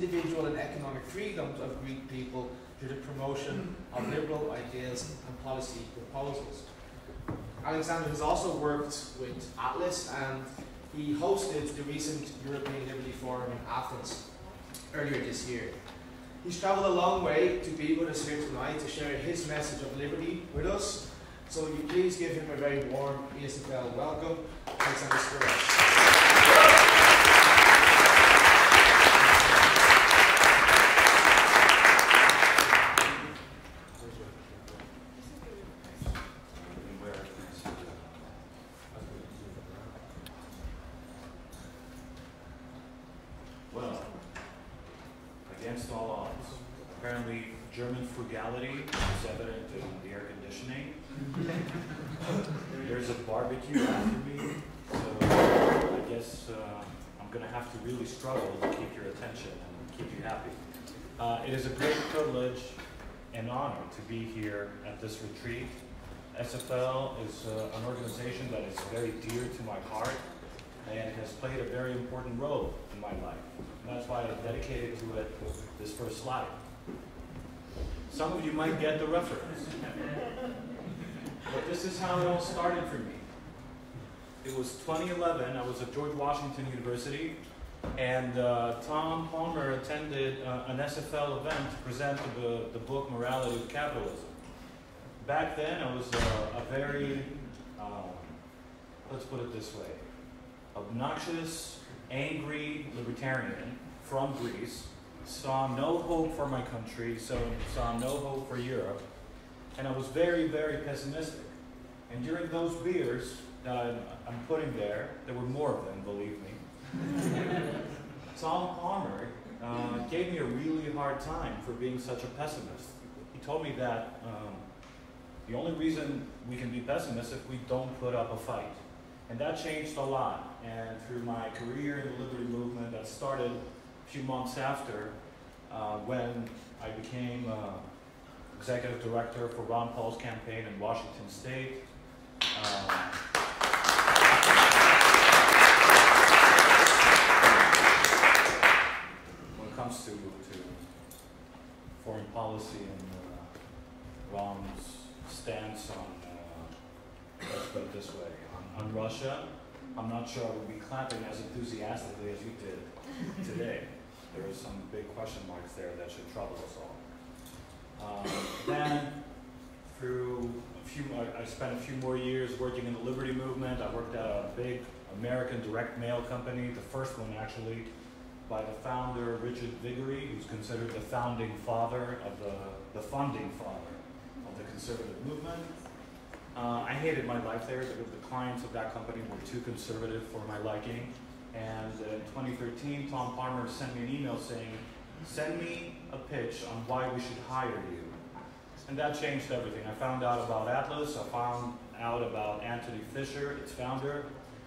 individual and economic freedoms of Greek people through the promotion of liberal ideas and policy proposals. Alexander has also worked with Atlas, and he hosted the recent European Liberty Forum in Athens earlier this year. He's travelled a long way to be with us here tonight to share his message of liberty with us. So will you please give him a very warm SFL welcome, Alexander Skouras. Well, against all odds, apparently German frugality is evident in the air conditioning. There's a barbecue after me, so I guess I'm going to have to really struggle to keep your attention and keep you happy. It is a great privilege and honor to be here at this retreat. SFL is an organization that is very dear to my heart and has played a very important role in my life. And that's why I dedicated to it this first slide. Some of you might get the reference. But this is how it all started for me. It was 2011, I was at George Washington University, and Tom Palmer attended an SFL event to present the book Morality of Capitalism. Back then, I was a very, let's put it this way, obnoxious, angry libertarian from Greece, saw no hope for my country, saw no hope for Europe, and I was very, very pessimistic. And during those beers that I'm putting there were more of them, believe me. Tom Palmer gave me a really hard time for being such a pessimist. He told me that the only reason we can be pessimists is if we don't put up a fight. And that changed a lot. And through my career in the Liberty Movement that started a few months after, when I became executive director for Ron Paul's campaign in Washington State. When it comes to foreign policy and Ron's stance on, let's put it this way, on Russia, I'm not sure I would be clapping as enthusiastically as you did today. There are some big question marks there that should trouble us all. Then, through I spent a few more years working in the Liberty Movement. I worked at a big American direct mail company, the first one actually, by the founder, Richard Viguerie, who's considered the founding father of the funding father of the conservative movement. I hated my life there. The clients of that company were too conservative for my liking. And in 2013, Tom Palmer sent me an email saying, send me a pitch on why we should hire you. And that changed everything. I found out about Atlas, I found out about Anthony Fisher, its founder,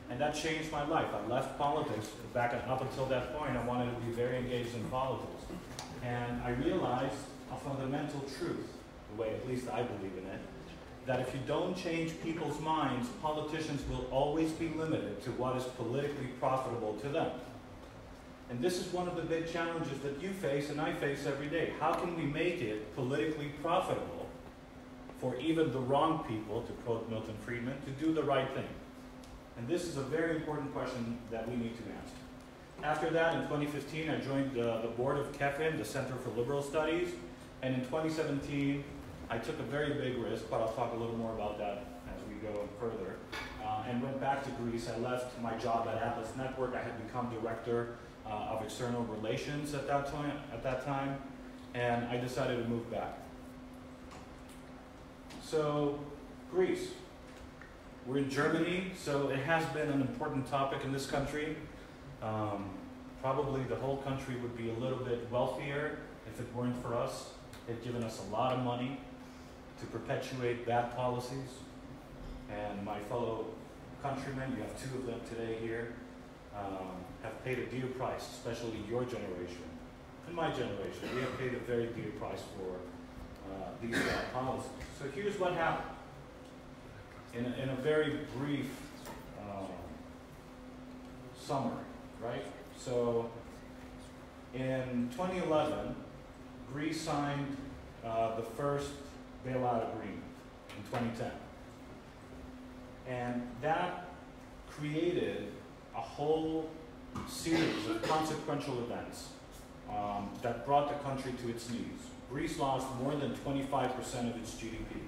and that changed my life. I left politics. Up until that point, I wanted to be very engaged in politics. And I realized a fundamental truth, the way at least I believe in it, that if you don't change people's minds, politicians will always be limited to what is politically profitable to them. And this is one of the big challenges that you face and I face every day. How can we make it politically profitable for even the wrong people, to quote Milton Friedman, to do the right thing? And this is a very important question that we need to answer. After that, in 2015, I joined the board of KEFiM, the Center for Liberal Studies, and in 2017, I took a very big risk, but I'll talk a little more about that as we go further, and went back to Greece. I left my job at Atlas Network. I had become director of external relations at that time, and I decided to move back. So, Greece. We're in Germany, so it has been an important topic in this country. Probably the whole country would be a little bit wealthier if it weren't for us. They've given us a lot of money to perpetuate bad policies. And my fellow countrymen, you have two of them today here, have paid a dear price, especially your generation and my generation. We have paid a very dear price for these bad policies. So here's what happened. In a very brief summary, right? So In 2011, Greece signed the first bailout agreement in 2010. And that created a whole series of consequential events that brought the country to its knees. Greece lost more than 25% of its GDP.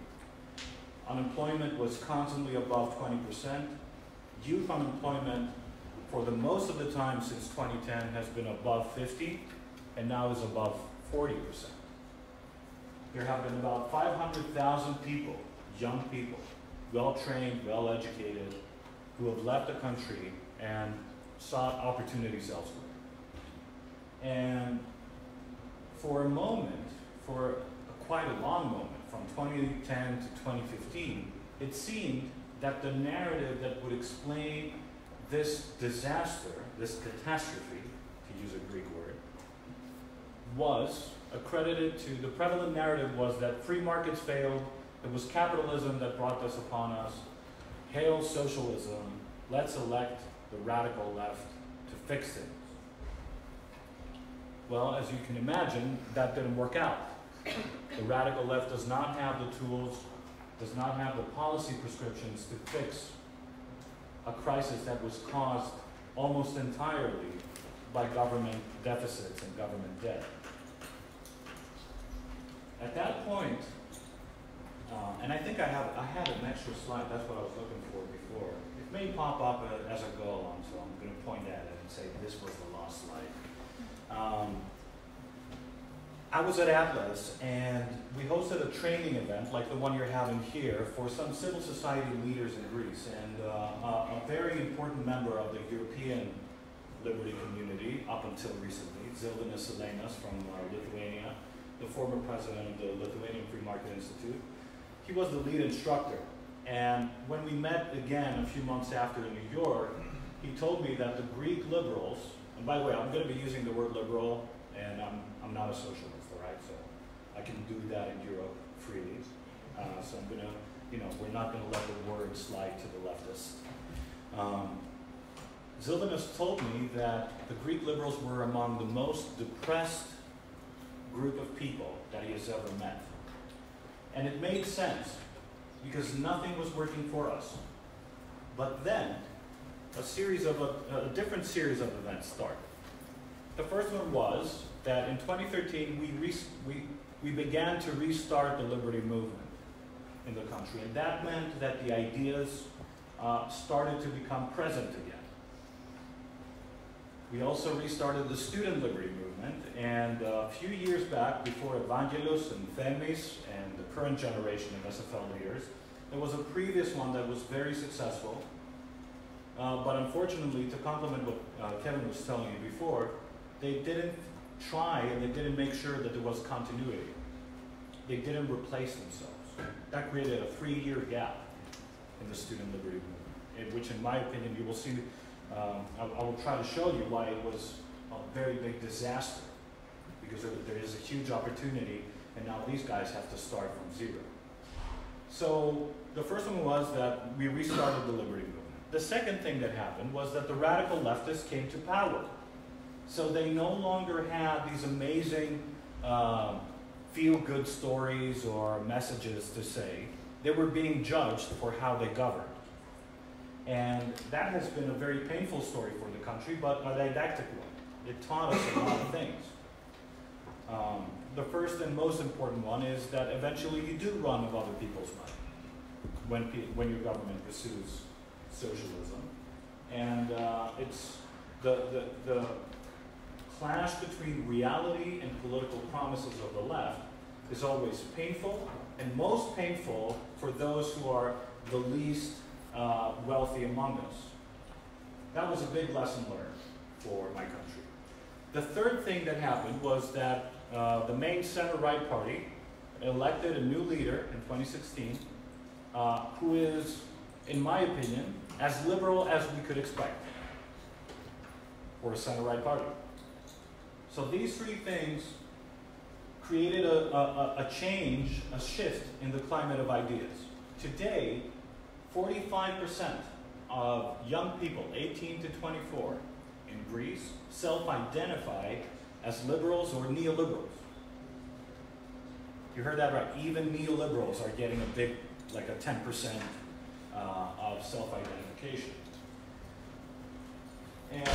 Unemployment was constantly above 20%. Youth unemployment, for the most of the time since 2010, has been above 50, and now is above 40%. There have been about 500,000 people, young people, well-trained, well-educated, who have left the country and sought opportunities elsewhere. And for a moment, for quite a long moment, from 2010 to 2015, it seemed that the narrative that would explain this disaster, this catastrophe, to use a Greek word, was accredited to, the prevalent narrative was that free markets failed, it was capitalism that brought this upon us, hail socialism, let's elect the radical left to fix things. Well, as you can imagine, that didn't work out. The radical left does not have the tools, does not have the policy prescriptions to fix a crisis that was caused almost entirely by government deficits and government debt. At that point, and I think I had an extra slide, that's what I was looking for before. It may pop up as I go along, so I'm going to point at it and say this was the last slide. I was at Atlas, and we hosted a training event like the one you're having here for some civil society leaders in Greece, and a very important member of the European liberty community up until recently, Zilvinas Elenas from Lithuania, the former president of the Lithuanian Free Market Institute. He was the lead instructor, and when we met again a few months after in New York, he told me that the Greek liberals, and by the way, I'm going to be using the word liberal, and I'm not a socialist. So I can do that in Europe freely. So I'm gonna, we're not gonna let the word slide to the leftists. Zilvinas told me that the Greek liberals were among the most depressed group of people that he has ever met. And it made sense, because nothing was working for us. But then, a different series of events started. The first one was that in 2013, we began to restart the liberty movement in the country, and that meant that the ideas started to become present again. We also restarted the student liberty movement, and a few years back, before Evangelos and Themis and the current generation of SFL leaders, there was a previous one that was very successful, but unfortunately, to complement what Kevin was telling you before, they didn't try and they didn't make sure that there was continuity. They didn't replace themselves. That created a 3-year gap in the student liberty movement, which in my opinion, you will see, I will try to show you why it was a very big disaster, because there is a huge opportunity, and now these guys have to start from zero. So the first one was that we restarted the liberty movement. The second thing that happened was that the radical leftists came to power. So they no longer had these amazing feel-good stories or messages to say. They were being judged for how they governed. And that has been a very painful story for the country, but a didactic one. It taught us a lot of things. The first and most important one is that eventually you do run of other people's money when your government pursues socialism. And it's the clash between reality and political promises of the left is always painful, and most painful for those who are the least wealthy among us. That was a big lesson learned for my country. The third thing that happened was that the main center-right party elected a new leader in 2016 who is, in my opinion, as liberal as we could expect for a center-right party. So these three things created a change, a shift in the climate of ideas. Today, 45% of young people, 18 to 24, in Greece, self-identify as liberals or neoliberals. You heard that right. Even neoliberals are getting a big, like a 10% of self-identification. And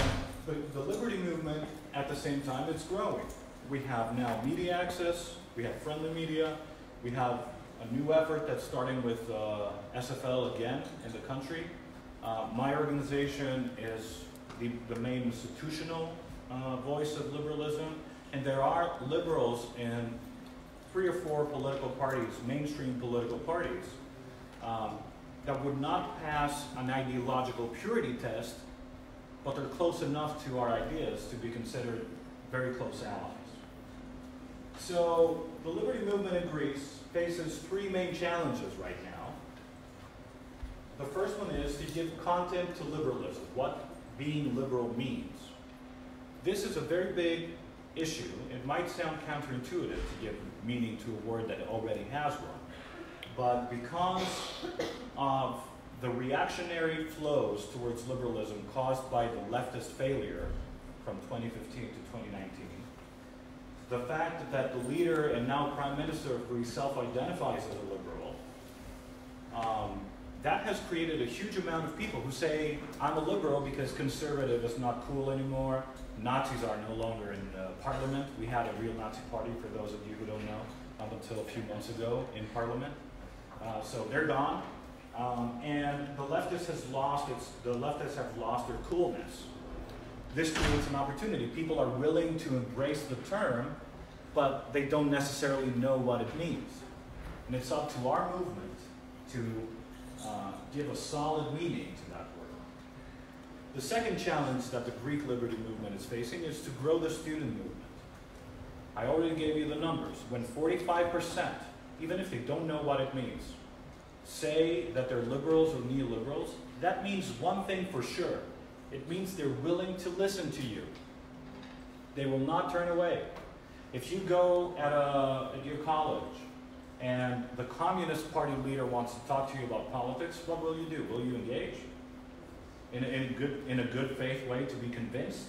the liberty movement, at the same time, it's growing. We have now media access, we have friendly media, we have a new effort that's starting with SFL again in the country. My organization is the main institutional voice of liberalism, and there are liberals in 3 or 4 political parties, mainstream political parties, that would not pass an ideological purity test, but they're close enough to our ideas to be considered very close allies. So the liberty movement in Greece faces 3 main challenges right now. The first one is to give content to liberalism, what being liberal means. This is a very big issue. It might sound counterintuitive to give meaning to a word that already has one, but because of the reactionary flows towards liberalism caused by the leftist failure from 2015 to 2019, the fact that the leader and now Prime Minister of Greece self-identifies as a liberal, that has created a huge amount of people who say, I'm a liberal because conservative is not cool anymore. Nazis are no longer in parliament. We had a real Nazi party, for those of you who don't know, up until a few months ago in parliament. So they're gone. And the leftists have lost their coolness. This creates an opportunity. People are willing to embrace the term, but they don't necessarily know what it means. And it's up to our movement to give a solid meaning to that word. The second challenge that the Greek liberty movement is facing is to grow the student movement. I already gave you the numbers. When 45%, even if they don't know what it means, say that they're liberals or neoliberals, that means one thing for sure. It means they're willing to listen to you. They will not turn away. If you go at your college and the Communist Party leader wants to talk to you about politics, what will you do? Will you engage? In a good faith way to be convinced?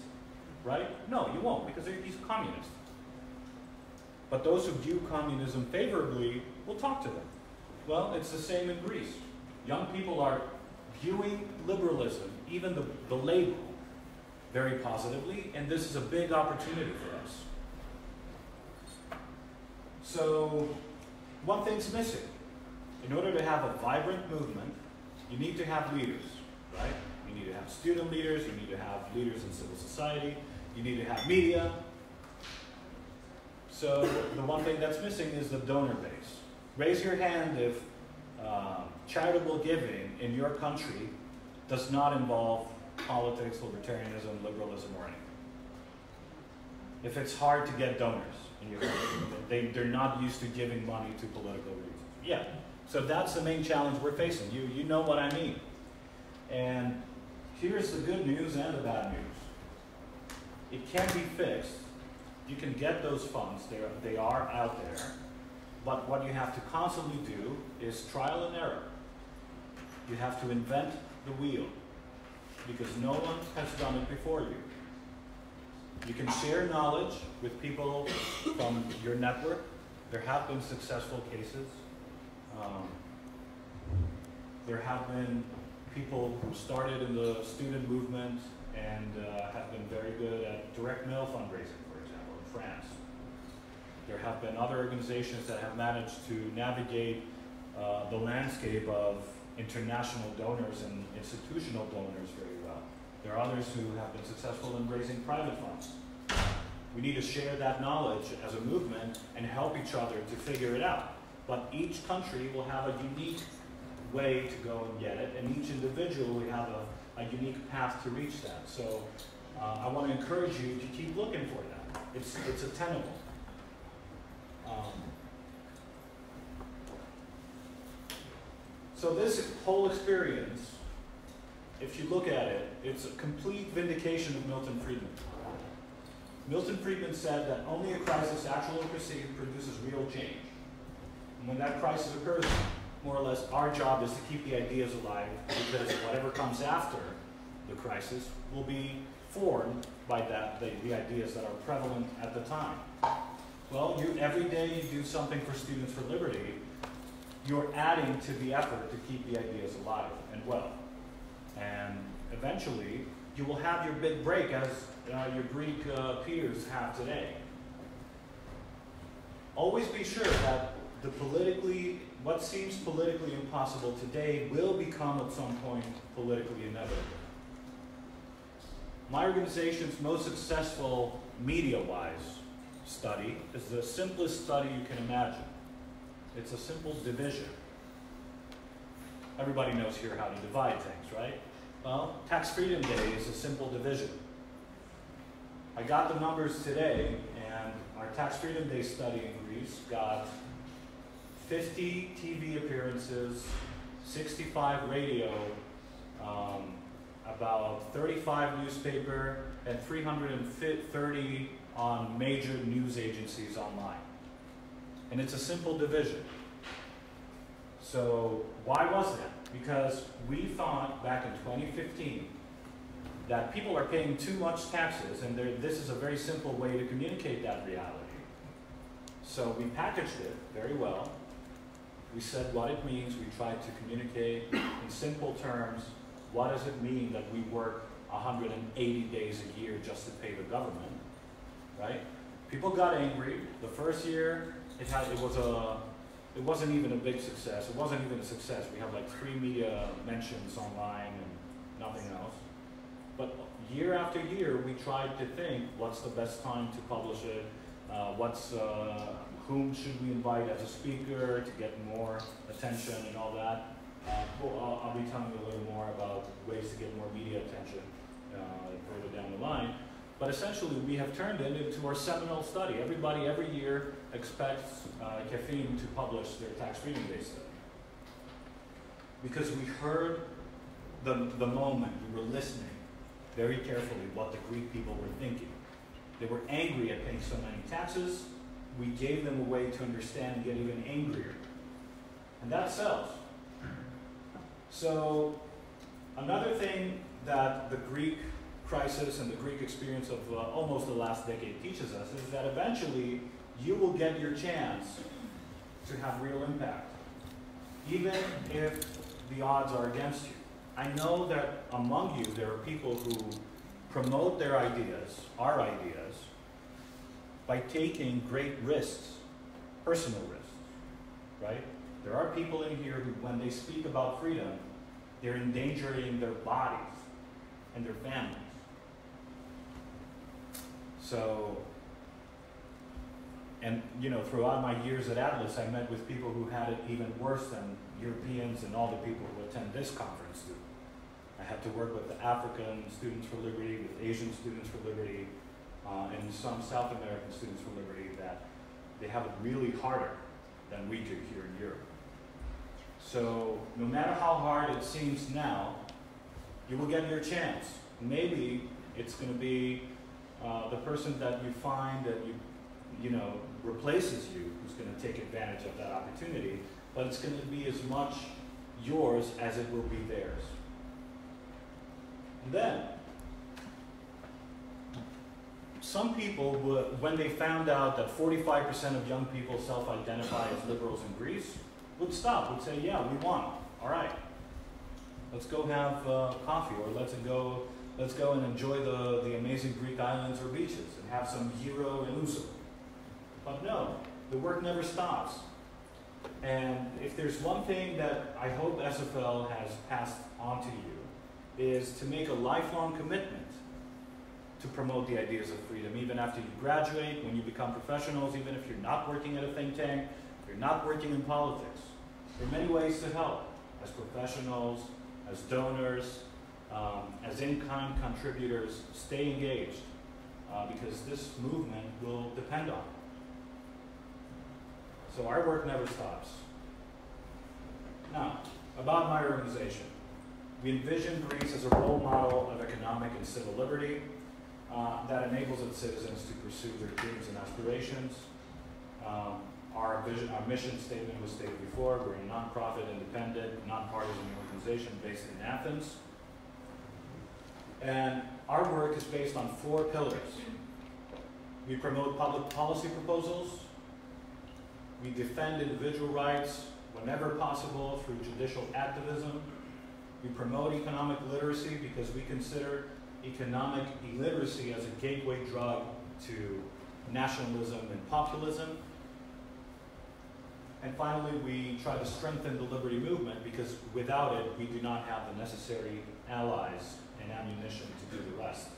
Right? No, you won't, because he's a communist. But those who view communism favorably will talk to them. Well, it's the same in Greece. Young people are viewing liberalism, even the label, very positively, and this is a big opportunity for us. So, one thing's missing. In order to have a vibrant movement, you need to have leaders, right? You need to have student leaders, you need to have leaders in civil society, you need to have media. So, the one thing that's missing is the donor base. Raise your hand if charitable giving in your country does not involve politics, libertarianism, liberalism, or anything. If it's hard to get donors in your country, they're not used to giving money to political reasons. Yeah, so that's the main challenge we're facing. You know what I mean. And here's the good news and the bad news. It can be fixed. You can get those funds. They are out there. But what you have to constantly do is trial and error. You have to invent the wheel, because no one has done it before you. You can share knowledge with people from your network. There have been successful cases. There have been people who started in the student movement and have been very good at direct mail fundraising, for example, in France. There have been other organizations that have managed to navigate the landscape of international donors and institutional donors very well. There are others who have been successful in raising private funds. We need to share that knowledge as a movement and help each other to figure it out. But each country will have a unique way to go and get it, and each individual will have a unique path to reach that. So I want to encourage you to keep looking for that. It's attainable. So this whole experience, if you look at it, it's a complete vindication of Milton Friedman. Milton Friedman said that only a crisis, actual or perceived, produces real change. And when that crisis occurs, more or less, our job is to keep the ideas alive, because whatever comes after the crisis will be formed by the ideas that are prevalent at the time? Well, every day you do something for Students for Liberty, you're adding to the effort to keep the ideas alive and well. And eventually, you will have your big break as your Greek peers have today. Always be sure that what seems politically impossible today will become at some point politically inevitable. My organization's most successful media-wise study is the simplest study you can imagine. It's a simple division. Everybody knows here how to divide things, right? Well, Tax Freedom Day is a simple division. I got the numbers today, and our Tax Freedom Day study in Greece got 50 TV appearances, 65 radio, about 35 newspaper, and 330 on major news agencies online. And it's a simple division. So why was that? Because we thought back in 2015 that people are paying too much taxes, and this is a very simple way to communicate that reality. So we packaged it very well. We said what it means. We tried to communicate in simple terms. What does it mean that we work 180 days a year just to pay the government, right? People got angry. The first year, it wasn't even a big success. It wasn't even a success. We had like 3 media mentions online and nothing else. But year after year, we tried to think, what's the best time to publish it? Whom should we invite as a speaker to get more attention and all that? I'll be telling you a little more about ways to get more media attention further down the line. But essentially, we have turned it into our seminal study. Everybody every year expects KEFiM to publish their Tax Freedom Day study. Because we heard the moment, we were listening very carefully what the Greek people were thinking. They were angry at paying so many taxes. We gave them a way to understand and get even angrier. And that sells. So another thing that the Greek crisis and the Greek experience of almost the last decade teaches us is that eventually you will get your chance to have real impact, even if the odds are against you. I know that among you there are people who promote their ideas, our ideas, by taking great risks, personal risks, right? There are people in here who, when they speak about freedom, they're endangering their bodies and their families. So, and throughout my years at Atlas, I met with people who had it even worse than Europeans and all the people who attend this conference do. I had to work with the African Students for Liberty, with Asian Students for Liberty, and some South American Students for Liberty that they have it really harder than we do here in Europe. So no matter how hard it seems now, you will get your chance. Maybe it's going to be the person that you find that replaces you who's going to take advantage of that opportunity, but it's going to be as much yours as it will be theirs. And then, some people would, when they found out that 45% of young people self-identify as liberals in Greece, would stop, would say, yeah, we won. All right, let's go have coffee, or let's go and enjoy the amazing Greek islands or beaches and have some gyro and ouzo. But no, the work never stops. And if there's one thing that I hope SFL has passed on to you, is to make a lifelong commitment to promote the ideas of freedom, even after you graduate, when you become professionals, even if you're not working at a think tank, if you're not working in politics. There are many ways to help, as professionals, as donors, as in-kind contributors. Stay engaged, because this movement will depend on it. So our work never stops. Now, about my organization. We envision Greece as a role model of economic and civil liberty that enables its citizens to pursue their dreams and aspirations. Our mission statement was stated before. We're a nonprofit, independent, nonpartisan organization based in Athens. And our work is based on 4 pillars. We promote public policy proposals. We defend individual rights whenever possible through judicial activism. We promote economic literacy because we consider economic illiteracy as a gateway drug to nationalism and populism. And finally, we try to strengthen the liberty movement because without it, we do not have the necessary allies and ammunition to do the rest.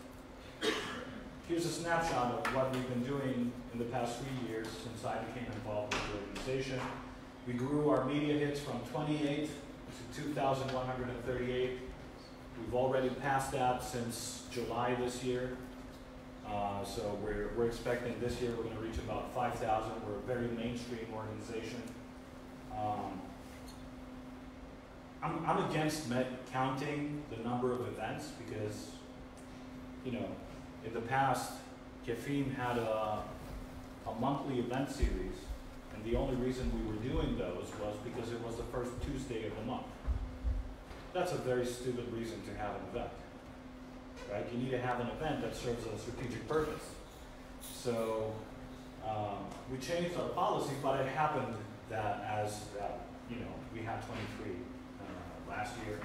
Here's a snapshot of what we've been doing in the past 3 years since I became involved with the organization. We grew our media hits from 28 to 2,138. We've already passed that since July this year. So we're expecting this year we're going to reach about 5,000. We're a very mainstream organization. I'm against counting the number of events because, you know, in the past, KEFiM had a monthly event series, and the only reason we were doing those was because it was the first Tuesday of the month. That's a very stupid reason to have an event, right? You need to have an event that serves a strategic purpose. So we changed our policy, but it happened that you know, we had 23 last year.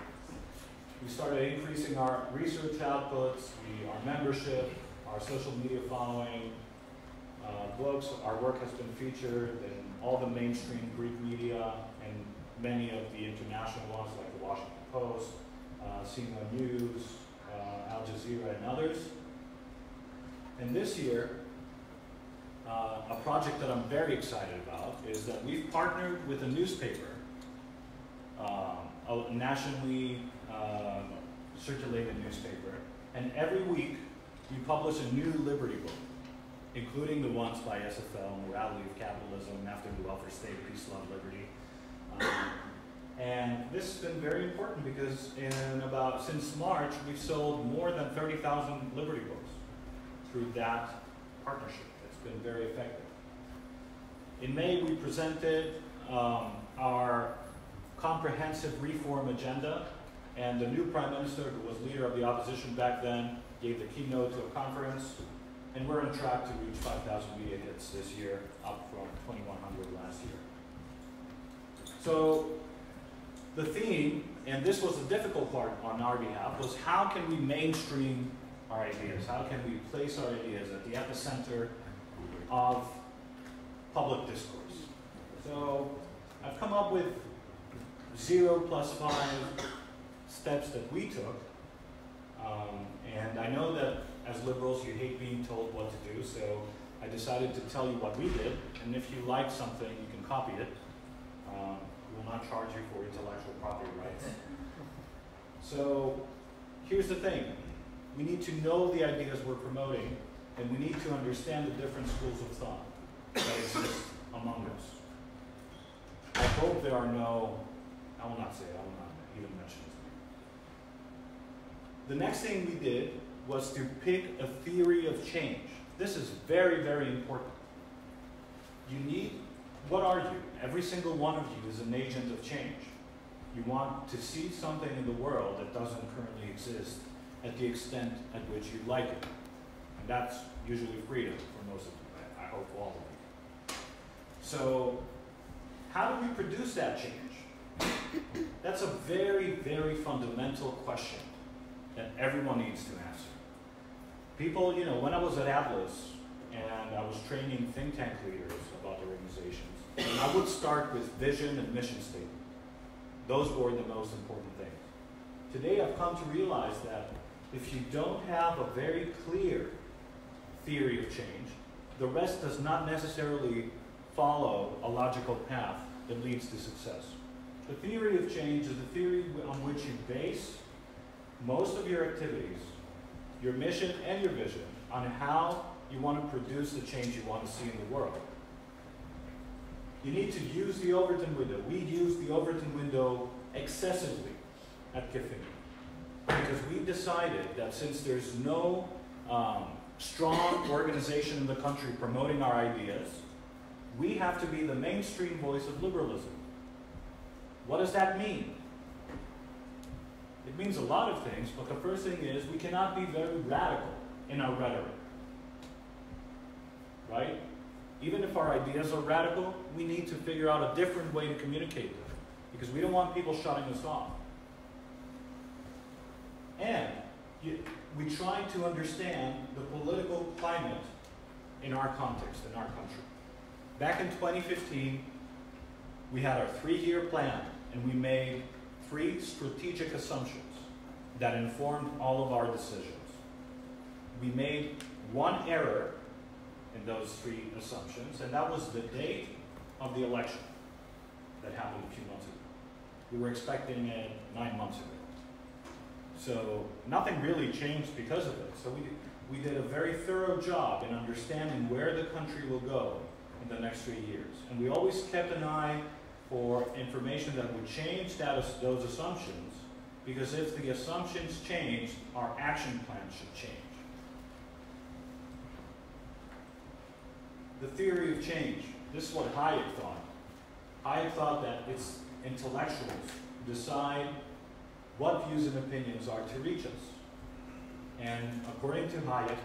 We started increasing our research outputs, our membership, our social media following, books. Our work has been featured in all the mainstream Greek media and many of the international ones like the Washington Post, CNN News, Al Jazeera, and others. And this year, a project that I'm very excited about is that we've partnered with a newspaper, a nationally circulated newspaper, and every week we publish a new liberty book, including the ones by SFL, Morality of Capitalism, After the Welfare State, Peace, Love, Liberty. And this has been very important because since March, we've sold more than 30,000 liberty books through that partnership. It's been very effective. In May, we presented our comprehensive reform agenda, and the new Prime Minister, who was leader of the opposition back then, gave the keynote to a conference, and we're on track to reach 5,000 media hits this year, up from 2,100 last year. So the theme, and this was the difficult part on our behalf, was how can we mainstream our ideas? How can we place our ideas at the epicenter of public discourse? So I've come up with 0 plus 5 steps that we took. And I know that as liberals you hate being told what to do, so I decided to tell you what we did, and if you like something, you can copy it. We will not charge you for intellectual property rights. So here's the thing. We need to know the ideas we're promoting, and we need to understand the different schools of thought that exist among us. I hope there are no, I will not say it, I will not even mention it. The next thing we did was to pick a theory of change. This is very, very important. You need, what are you? Every single one of you is an agent of change. You want to see something in the world that doesn't currently exist at the extent at which you like it. And that's usually freedom for most of you, I hope all of you. So, how do we produce that change? That's a very, very fundamental question that everyone needs to answer. People, you know, when I was at Atlas and I was training think tank leaders about organizations, and I would start with vision and mission statement. Those were the most important things. Today I've come to realize that if you don't have a very clear theory of change, the rest does not necessarily follow a logical path that leads to success. The theory of change is the theory on which you base most of your activities, your mission and your vision, on how you want to produce the change you want to see in the world. You need to use the Overton window. We use the Overton window excessively at KEFiM because we decided that since there's no strong organization in the country promoting our ideas, we have to be the mainstream voice of liberalism. What does that mean? It means a lot of things, but the first thing is we cannot be very radical in our rhetoric. Right? Even if our ideas are radical, we need to figure out a different way to communicate them, because we don't want people shutting us off. And we try to understand the political climate in our context, in our country. Back in 2015, we had our 3-year plan, and we made 3 strategic assumptions that informed all of our decisions. We made one error in those 3 assumptions, and that was the date of the election that happened a few months ago. We were expecting it 9 months ago. So nothing really changed because of it. So we did a very thorough job in understanding where the country will go in the next 3 years. And we always kept an eye for information that would change those assumptions, because if the assumptions change, our action plan should change. The theory of change. This is what Hayek thought. Hayek thought that it's intellectuals who decide what views and opinions are to reach us. And according to Hayek,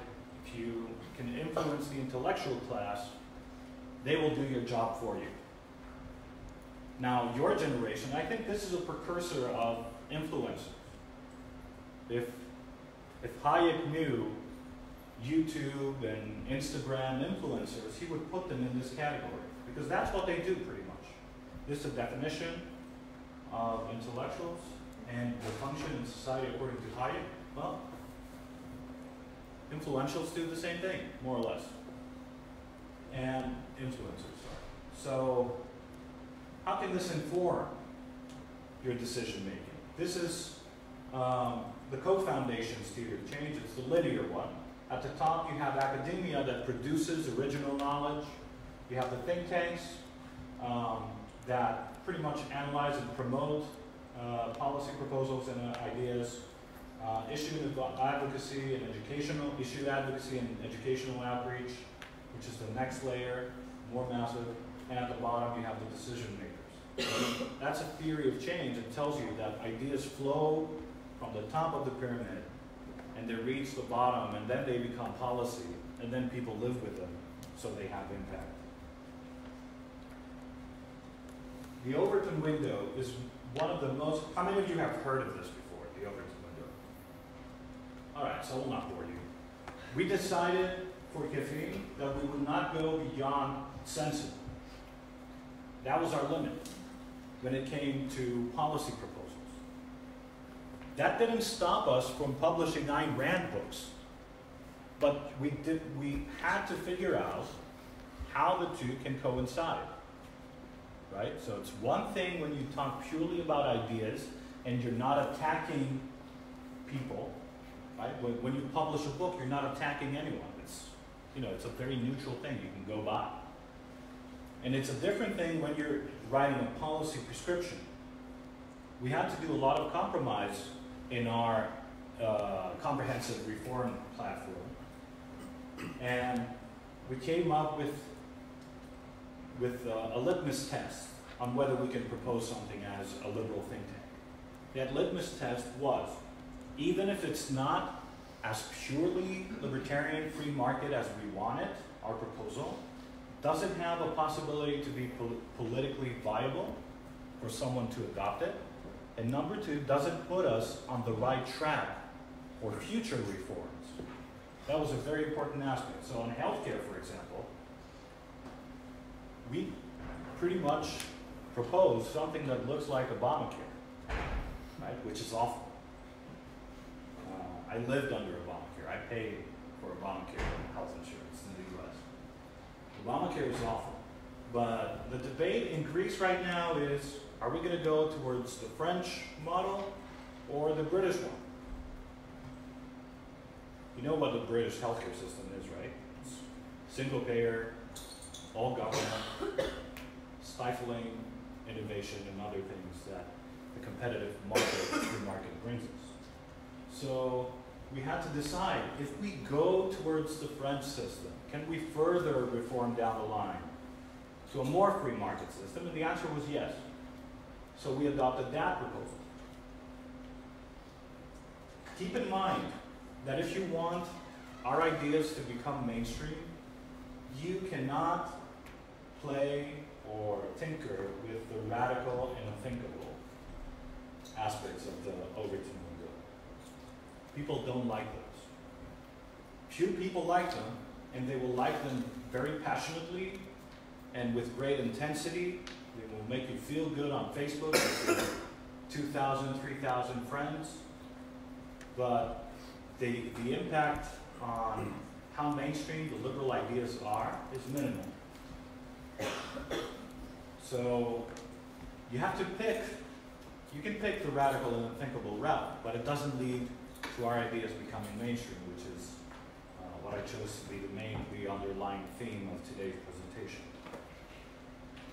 if you can influence the intellectual class, they will do your job for you. Now, your generation, I think this is a precursor of influencers. If Hayek knew YouTube and Instagram influencers, he would put them in this category, because that's what they do pretty much. This is a definition of intellectuals and the function in society according to Hayek. Well, influentials do the same thing, more or less. And influencers, sorry. So, how can this inform your decision making? This is the co-foundation's theory of change. It's the linear one. At the top, you have academia that produces original knowledge. You have the think tanks that pretty much analyze and promote policy proposals and ideas. Issue advocacy and issue advocacy and educational outreach, which is the next layer, more massive. And at the bottom, you have the decision makers. That's a theory of change. It tells you that ideas flow from the top of the pyramid, and they reach the bottom, and then they become policy, and then people live with them, so they have impact. The Overton Window is one of the most, how many of you have heard of this before, the Overton Window? All right, so I will not bore you. We decided for KEFiM that we would not go beyond censorship. That was our limit when it came to policy proposals. That didn't stop us from publishing Ayn Rand books, but we had to figure out how the two can coincide, right? So it's one thing when you talk purely about ideas and you're not attacking people, right? When you publish a book, you're not attacking anyone. It's a very neutral thing you can go by. And it's a different thing when you're writing a policy prescription. We had to do a lot of compromise in our comprehensive reform platform. And we came up with a litmus test on whether we can propose something as a liberal think tank. That litmus test was, even if it's not as purely libertarian free market as we want it, our proposal, does it have a possibility to be politically viable for someone to adopt it? And number 2, does it put us on the right track for future reforms? That was a very important aspect. So on healthcare, for example, we pretty much proposed something that looks like Obamacare, right? Which is awful. I lived under Obamacare. I paid for Obamacare health insurance in the US. Obamacare is awful. But the debate in Greece right now is, are we going to go towards the French model or the British one? You know what the British healthcare system is, right? It's single payer, all government, stifling innovation and other things that the competitive market, free market brings us. So we had to decide, if we go towards the French system, can we further reform down the line to a more free market system? And the answer was yes. So we adopted that proposal. keep in mind that if you want our ideas to become mainstream, you cannot play or tinker with the radical and unthinkable aspects of the Overton Window. People don't like those. Few people like them, and they will like them very passionately and with great intensity. They will make you feel good on Facebook with your 2,000, 3,000 friends. But the impact on how mainstream the liberal ideas are is minimal. So you have to pick, you can pick the radical and unthinkable route, but it doesn't lead to our ideas becoming mainstream, which is what I chose to be the underlying theme of today's presentation.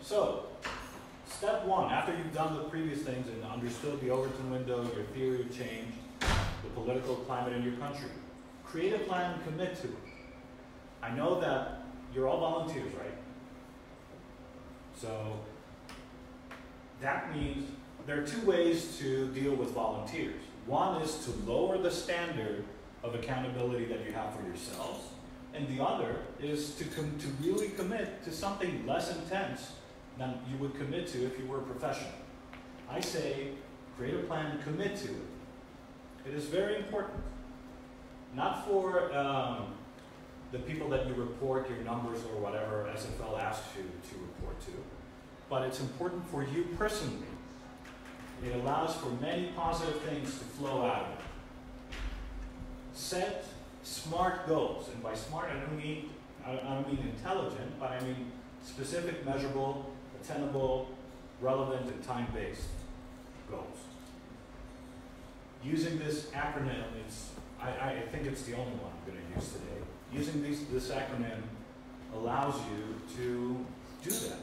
So, step one, after you've done the previous things and understood the Overton Window, your theory of change, the political climate in your country, create a plan and commit to it. I know that you're all volunteers, right? So, that means there are two ways to deal with volunteers. One is to lower the standard of accountability that you have for yourselves, and the other is to really commit to something less intense than you would commit to if you were a professional. I say, create a plan and commit to it. It is very important. Not for the people that you report your numbers or whatever SFL asks you to report to, but it's important for you personally. It allows for many positive things to flow out of it. Set smart goals, and by smart I don't mean intelligent, but I mean specific, measurable, attainable, relevant, and time-based goals. Using this acronym, I think it's the only one I'm going to use today. Using this acronym allows you to do that,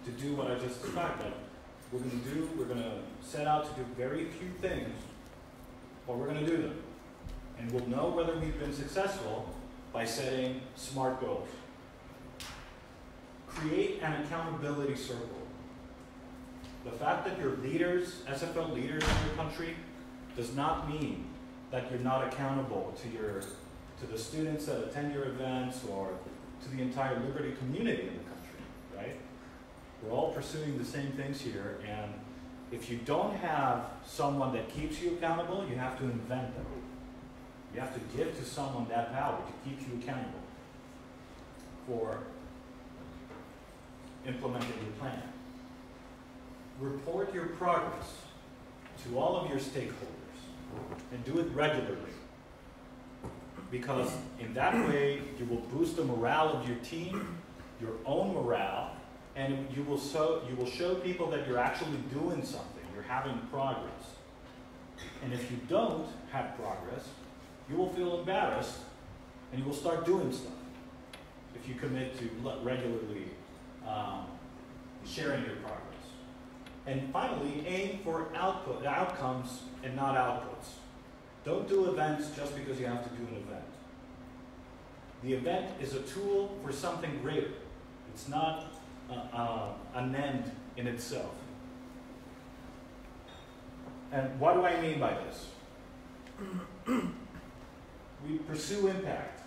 to do what I just described. That we're going to set out to do very few things, but we're going to do them. And we'll know whether we've been successful by setting smart goals. Create an accountability circle. The fact that you're leaders, SFL leaders in your country, does not mean that you're not accountable to the students that attend your events or to the entire Liberty community in the country, right? We're all pursuing the same things here, and if you don't have someone that keeps you accountable, you have to invent them. You have to give to someone that power to keep you accountable for implementing your plan. Report your progress to all of your stakeholders and do it regularly, because in that way you will boost the morale of your team, your own morale, and you will show people that you're actually doing something, you're having progress. And if you don't have progress, you will feel embarrassed and you will start doing stuff if you commit to regularly sharing your progress. And finally, aim for outcomes and not outputs. Don't do events just because you have to do an event. The event is a tool for something greater. It's not an end in itself. And what do I mean by this? We pursue impact.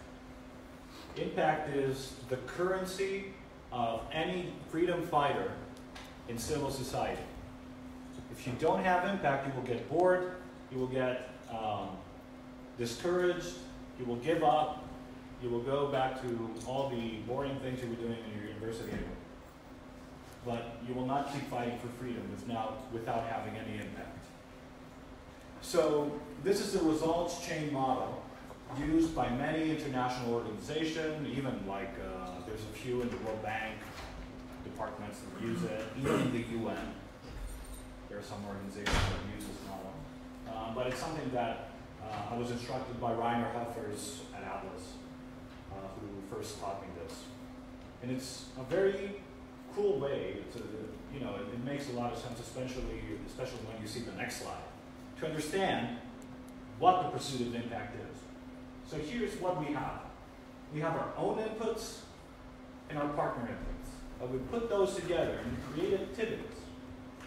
Impact is the currency of any freedom fighter in civil society. If you don't have impact, you will get bored, you will get discouraged, you will give up, you will go back to all the boring things you were doing in your university anyway. But you will not keep fighting for freedom without having any impact. So this is the results chain model used by many international organizations, even like there's a few in the World Bank departments that use it, even in the UN. There are some organizations that use this model. But it's something that I was instructed by Rainer Helfers at Atlas, who first taught me this. And it's a very cool way to, it makes a lot of sense, especially when you see the next slide, to understand what the pursuit of impact is. So here's what we have. We have our own inputs and our partner inputs. But we put those together and create activities.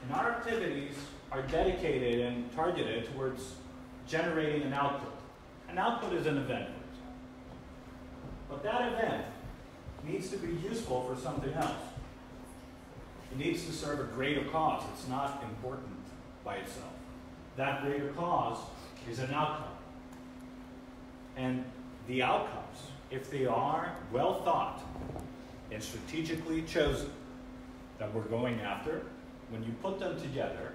And our activities are dedicated and targeted towards generating an output. An output is an event, for example. But that event needs to be useful for something else. It needs to serve a greater cause. It's not important by itself. That greater cause is an outcome. And the outcomes, if they are well thought and strategically chosen, that we're going after, when you put them together,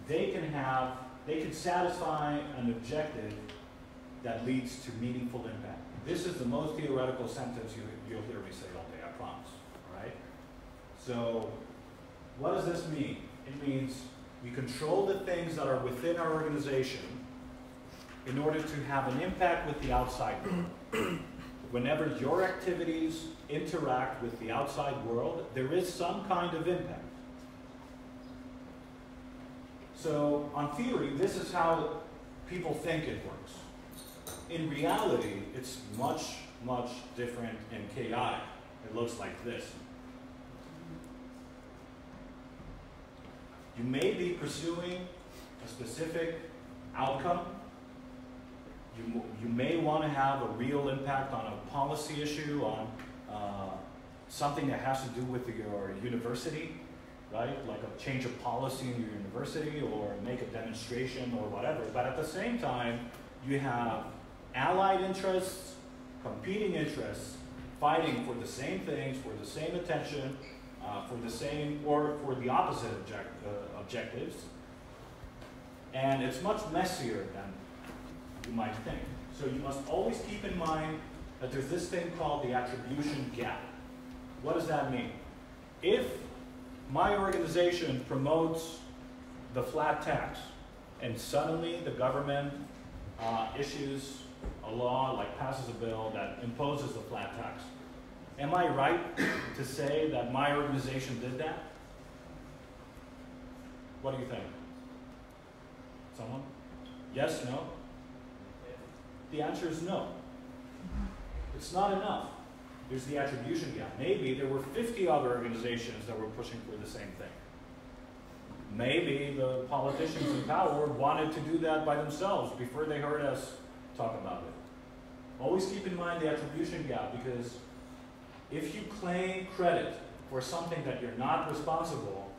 they can satisfy an objective that leads to meaningful impact. This is the most theoretical sentence you'll hear me say all day, I promise, all right? So, what does this mean? It means we control the things that are within our organization in order to have an impact with the outside world. Whenever your activities interact with the outside world, there is some kind of impact. So, on theory, this is how people think it works. In reality, it's much, much different and chaotic. It looks like this. You may be pursuing a specific outcome. You may want to have a real impact on a policy issue, on something that has to do with your university, right? Like a change of policy in your university, or make a demonstration or whatever. But at the same time, you have allied interests, competing interests, fighting for the same things, for the same attention, for the same, or for the opposite objectives. And it's much messier than you might think. So you must always keep in mind that there's this thing called the attribution gap. What does that mean? If my organization promotes the flat tax, and suddenly the government issues a law, like passes a bill that imposes the flat tax, am I right to say that my organization did that? What do you think? Someone? Yes, no? The answer is no. It's not enough. There's the attribution gap. Maybe there were 50 other organizations that were pushing for the same thing. Maybe the politicians in power wanted to do that by themselves before they heard us talk about it. Always keep in mind the attribution gap, because if you claim credit for something that you're not responsible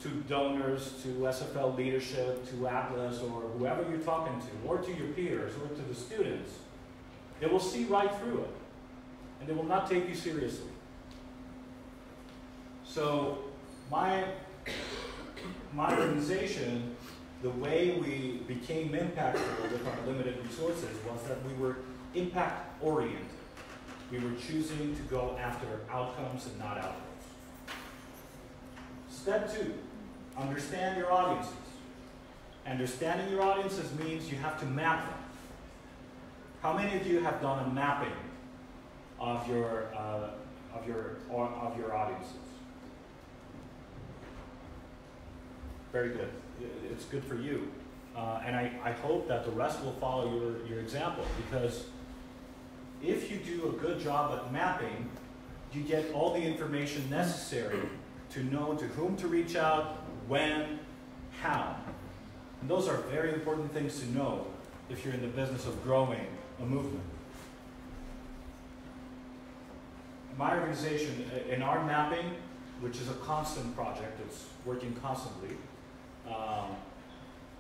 to donors, to SFL leadership, to Atlas, or whoever you're talking to, or to your peers, or to the students, they will see right through it, and they will not take you seriously. So my organization, the way we became impactful with our limited resources was that we were impact-oriented. We were choosing to go after outcomes and not outcomes. Step 2, understand your audiences. Understanding your audiences means you have to map them. How many of you have done a mapping of your audiences? Very good. It's good for you. And I hope that the rest will follow your example, because if you do a good job at mapping, you get all the information necessary to know to whom to reach out, when, how. And those are very important things to know if you're in the business of growing a movement. My organization, in our mapping, which is a constant project, it's working constantly,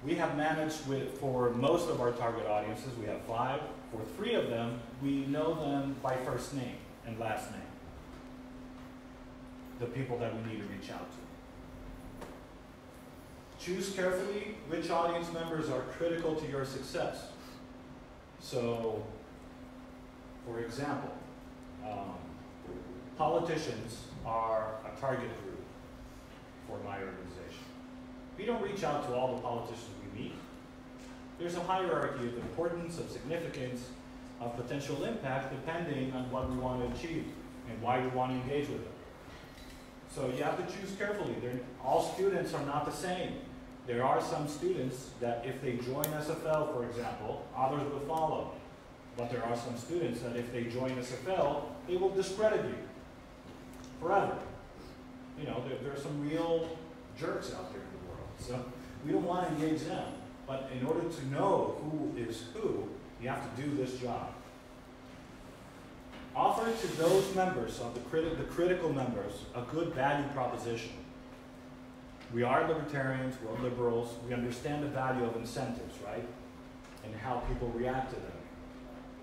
we have managed for most of our target audiences, we have 5. For 3 of them, we know them by first name and last name. The people that we need to reach out to. Choose carefully which audience members are critical to your success. So, for example, politicians are a target group for my organization. We don't reach out to all the politicians we meet. There's a hierarchy of importance, of significance, of potential impact, depending on what we want to achieve and why we want to engage with them. So you have to choose carefully. All students are not the same. There are some students that if they join SFL, for example, others will follow. But there are some students that if they join SFL, they will discredit you forever. You know, there are some real jerks out there in the world. So we don't want to engage them. But in order to know who is who, you have to do this job. Offer to those members of the critical members a good value proposition. We are libertarians, we're liberals, we understand the value of incentives, right? And how people react to them.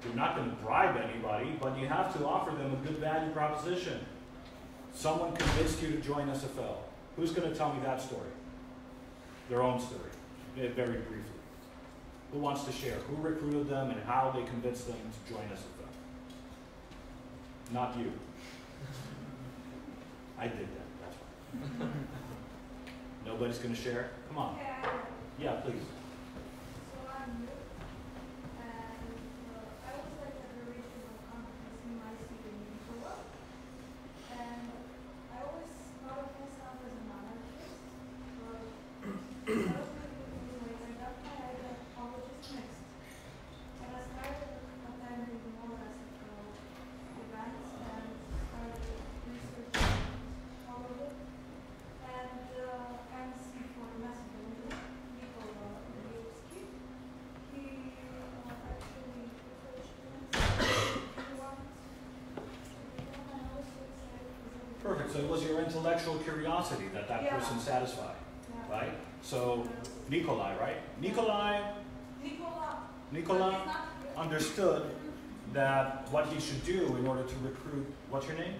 You're not going to bribe anybody, but you have to offer them a good value proposition. Someone convinced you to join SFL. Who's going to tell me that story? Their own story, very briefly. Who wants to share? Who recruited them and how they convinced them to join SFL? Not you. I did that, that's why. Nobody's going to share? Come on. Yeah, please. So I'm new, and I was like at the regional conference in my city in Nicola, and I always thought of myself as an anarchist, but I was really like I got my idea of politics mixed, and I started attending more SFL events and started researching all of it, and MC for Macedonia, Nikola Milievski, he actually approached me and said, "Do you want to become an analyst?" Perfect. So it was your intellectual curiosity that Yeah. person satisfied, Yeah. right? So Nikolai, right? Nikolai Nicola. It's not really- understood that what he should do in order to recruit, what's your name?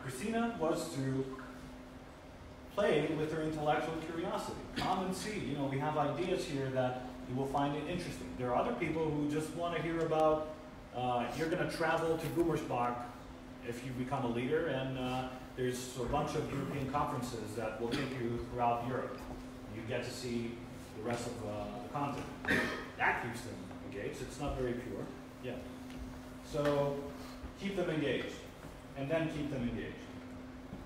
Christina, was to play with her intellectual curiosity. Come and see, you know, we have ideas here that you will find it interesting. There are other people who just want to hear about, you're going to travel to Gummersbach if you become a leader, and there's a bunch of European conferences that will take you throughout Europe. You get to see the rest of the continent. That keeps them engaged. It's not very pure. Yeah. So keep them engaged, and then keep them engaged.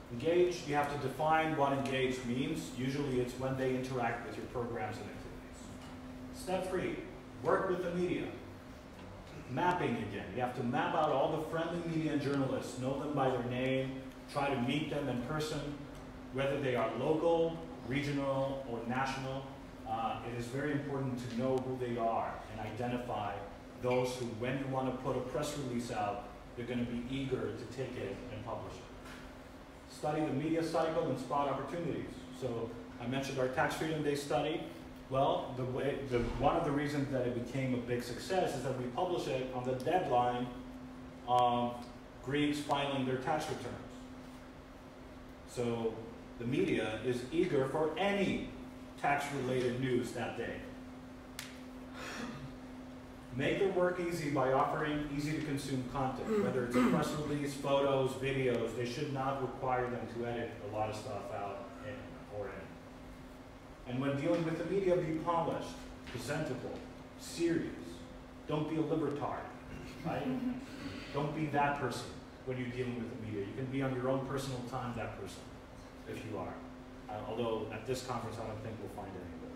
Engaged, you have to define what engaged means. Usually it's when they interact with your programs and activities. Step 3, work with the media. Mapping again. You have to map out all the friendly media and journalists, know them by their name, try to meet them in person, whether they are local, regional, or national. It is very important to know who they are and identify those who, when you want to put a press release out, they're going to be eager to take it and publish it. Study the media cycle and spot opportunities. So I mentioned our Tax Freedom Day study. Well, one of the reasons that it became a big success is that we publish it on the deadline of Greeks filing their tax returns. So the media is eager for any tax-related news that day. Make their work easy by offering easy-to-consume content, whether it's a press release, photos, videos. They should not require them to edit a lot of stuff out or in. And when dealing with the media, be polished, presentable, serious. Don't be a libertard, right? Don't be that person when you're dealing with the media. You can be on your own personal time that person, if you are. Although at this conference, I don't think we'll find any of those.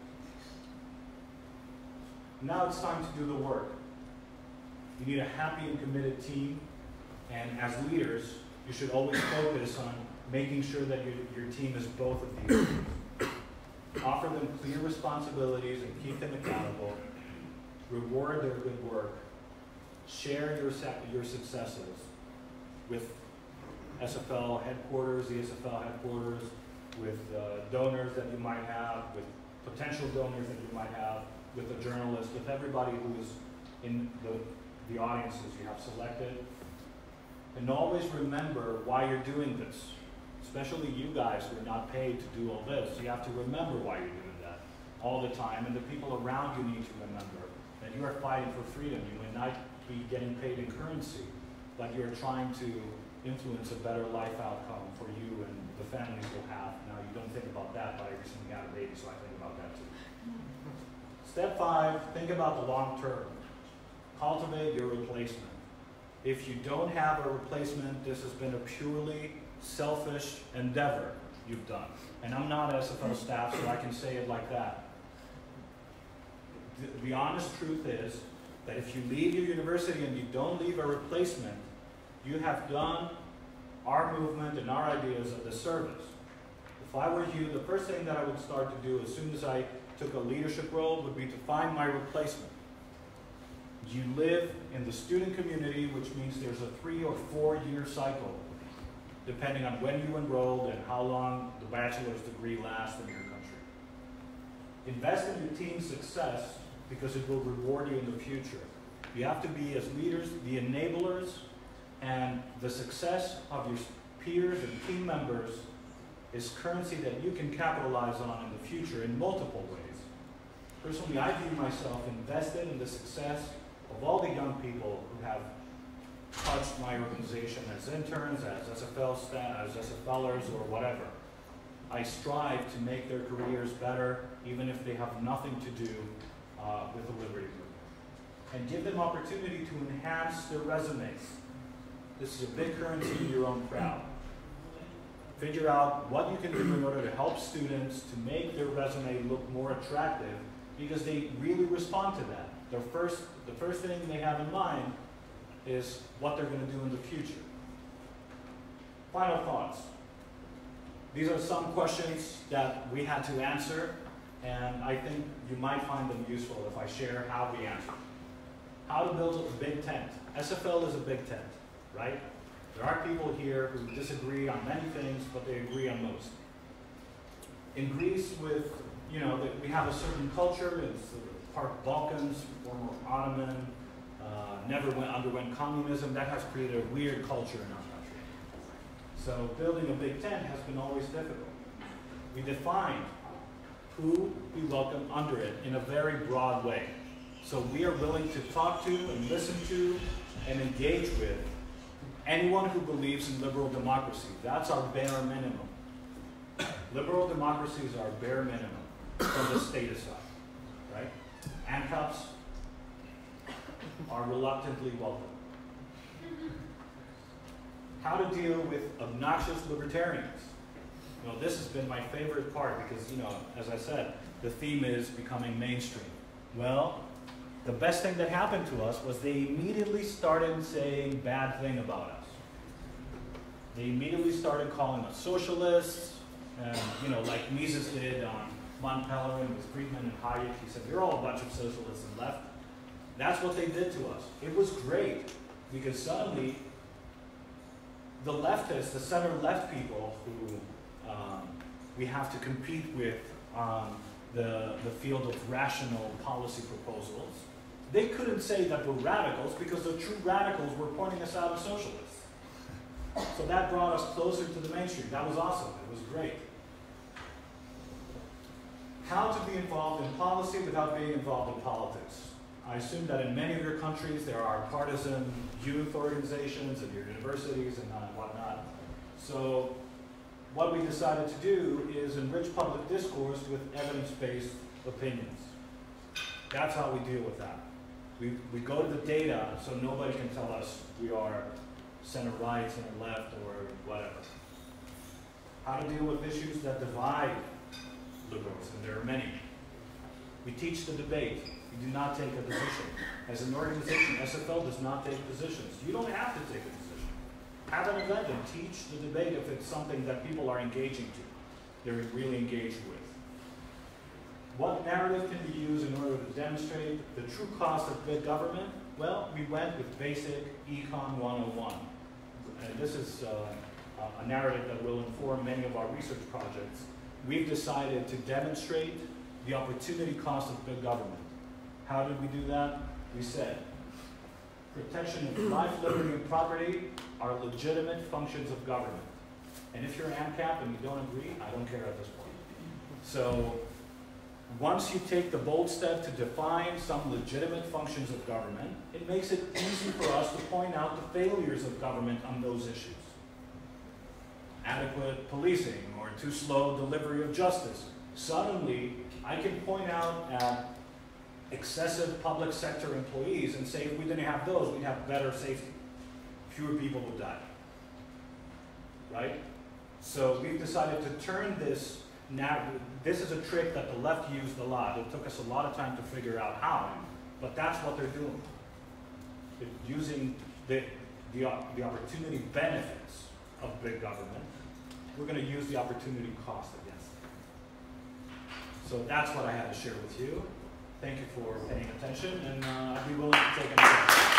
Now it's time to do the work. You need a happy and committed team, and as leaders, you should always focus on making sure that your team is both of these. Offer them clear responsibilities and keep them accountable. Reward their good work. Share your successes with SFL headquarters, the SFL headquarters, with donors that you might have, with potential donors that you might have, with the journalists, with everybody who is in the audiences you have selected. And always remember why you're doing this. Especially you guys who are not paid to do all this. You have to remember why you're doing that all the time. And the people around you need to remember that you are fighting for freedom. You may not be getting paid in currency, but you're trying to influence a better life outcome for you and the families you'll have. Now, you don't think about that, but I recently had a baby, so I think about that too. Step 5, think about the long term. Cultivate your replacement. If you don't have a replacement, this has been a purely selfish endeavor you've done. And I'm not SFL staff, so I can say it like that. The honest truth is that if you leave your university and you don't leave a replacement, you have done our movement and our ideas a disservice. If I were you, the first thing that I would start to do as soon as I took a leadership role would be to find my replacement. You live in the student community, which means there's a 3 or 4 year cycle, depending on when you enrolled and how long the bachelor's degree lasts in your country. Invest in your team's success because it will reward you in the future. You have to be, as leaders, the enablers, and the success of your peers and team members is currency that you can capitalize on in the future in multiple ways. Personally, I view myself invested in the success of all the young people who have touched my organization as interns, as SFL staff, as SFLers, or whatever. I strive to make their careers better, even if they have nothing to do with the Liberty Movement. And give them opportunity to enhance their resumes. This is a big currency in your own crowd. Figure out what you can do in order to help students to make their resume look more attractive, because they really respond to that. The first thing they have in mind is what they're going to do in the future. Final thoughts. These are some questions that we had to answer, and I think you might find them useful if I share how we answered. How to build a big tent. SFL is a big tent, right? There are people here who disagree on many things, but they agree on most. In Greece, we have a certain culture. It's part Balkans, former Ottoman, never underwent communism. That has created a weird culture in our country. So building a big tent has been always difficult. We defined who we welcome under it in a very broad way. So we are willing to talk to and listen to and engage with anyone who believes in liberal democracy. That's our bare minimum. Liberal democracy is our bare minimum from the state side, right? ANCAPs are reluctantly welcome. How to deal with obnoxious libertarians. This has been my favorite part because, as I said, the theme is becoming mainstream. Well, the best thing that happened to us was they immediately started saying bad thing about us. They immediately started calling us socialists, and, like Mises did on Mont Pelerin with Friedman and Hayek. He said, you're all a bunch of socialists and left. That's what they did to us. It was great because suddenly the leftists, the center-left people who we have to compete with on the field of rational policy proposals, they couldn't say that we're radicals because the true radicals were pointing us out as socialists. So that brought us closer to the mainstream. That was awesome. It was great. How to be involved in policy without being involved in politics. I assume that in many of your countries there are partisan youth organizations at your universities and whatnot. So what we decided to do is enrich public discourse with evidence-based opinions. That's how we deal with that. We go to the data so nobody can tell us we are center-right, center-left, or whatever. How to deal with issues that divide liberals, and there are many. We teach the debate. We do not take a position. As an organization, SFL does not take positions. You don't have to take a position. Have an event and teach the debate if it's something that people are engaging to, they're really engaged with. What narrative can be used in order to demonstrate the true cost of big government? Well, we went with basic Econ 101. And this is a narrative that will inform many of our research projects. We've decided to demonstrate the opportunity cost of big government. How did we do that? We said, protection of life, liberty, and property are legitimate functions of government. And if you're ANCAP and you don't agree, I don't care at this point. So once you take the bold step to define some legitimate functions of government, it makes it easy for us to point out the failures of government on those issues. Adequate policing or too slow delivery of justice. Suddenly, I can point out at excessive public sector employees and say if we didn't have those, we'd have better safety. Fewer people would die. Right? So we've decided to turn this. Now, this is a trick that the left used a lot. It took us a lot of time to figure out how, but that's what they're doing. They're using the opportunity benefits of big government. We're going to use the opportunity cost against it. So that's what I had to share with you. Thank you for paying attention, and I'd be willing to take any questions.